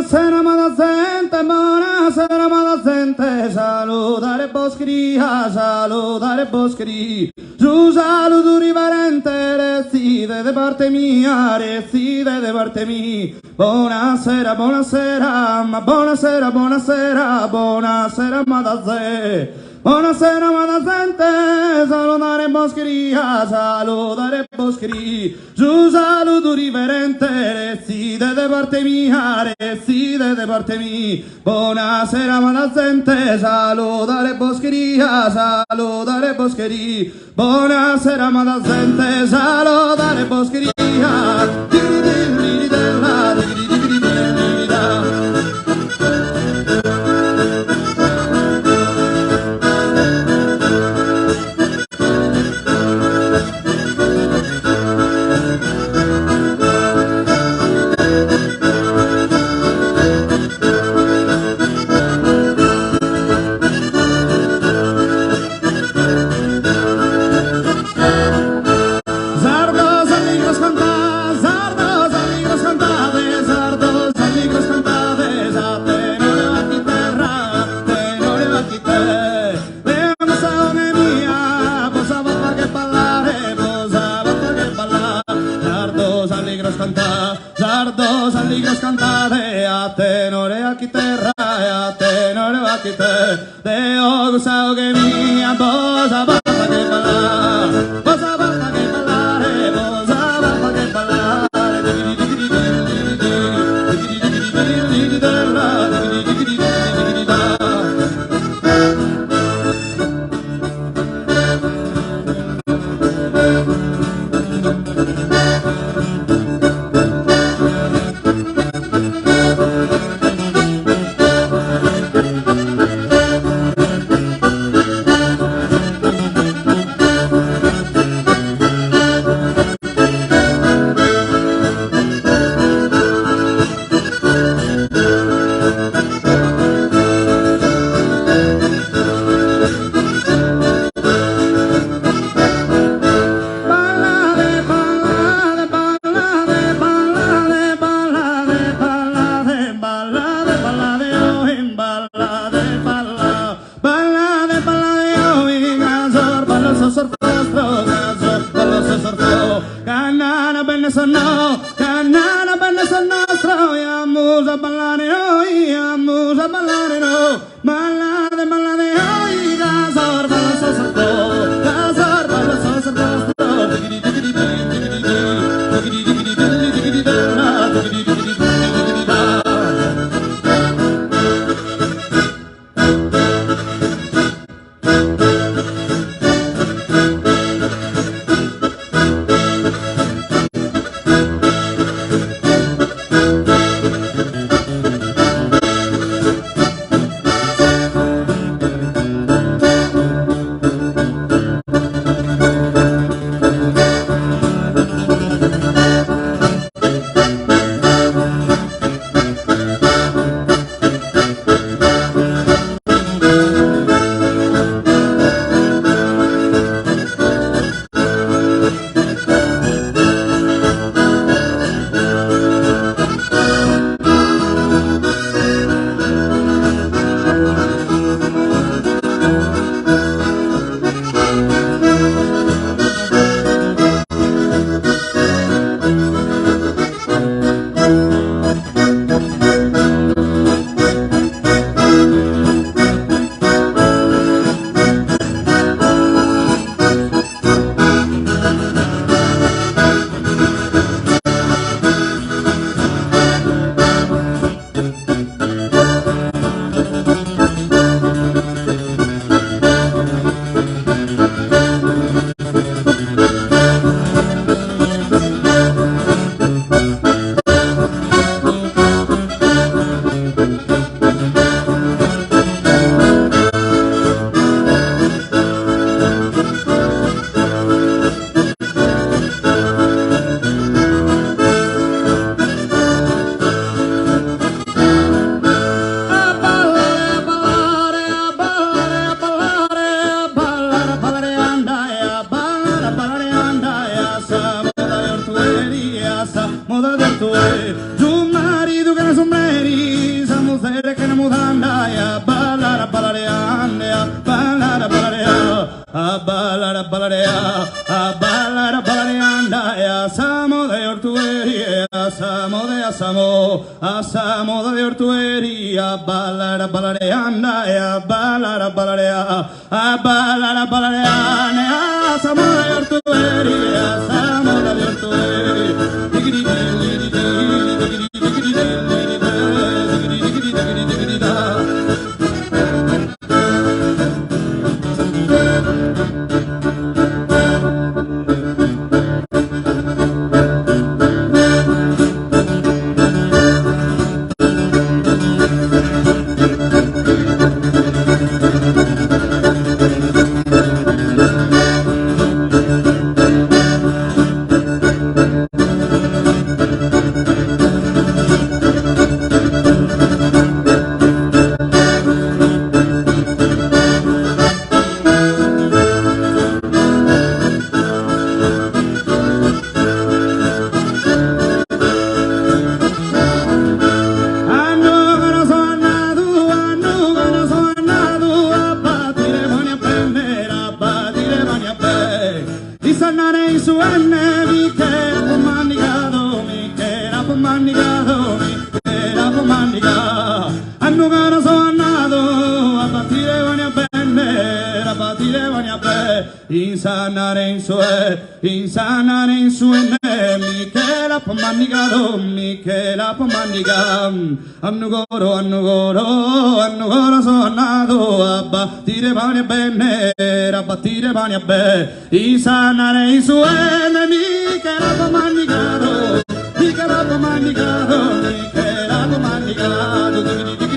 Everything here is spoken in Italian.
Buonasera mala gente, salutare Boscheri, su saluto riverente, reside de parte mia, buonasera, ma buonasera, buonasera madazente, salutare Boscheri, su saluto riverente, reside de parte mia, buonasera madazente, salutare Boscheri, buonasera madazente, salutare Boscheri, Sardos alligros cantate a tenore a chitarra a tenore a chitarra de ogusao che mia bosa basta che ballare bosa basta che ballare bosa basta che ballare Canana bene sonno, amo a ballare no, malade, oi, gasor, ballo so, asa moda de ortuería, balara balarea, balara balarea, balara balarea, asa moda de ortuería, asa moda de ortuería. Annugoro sonnato a battire mani a bene, a battire mani a bene, insanare i suoi mica la manicato, mica la manicato, mica la manicato.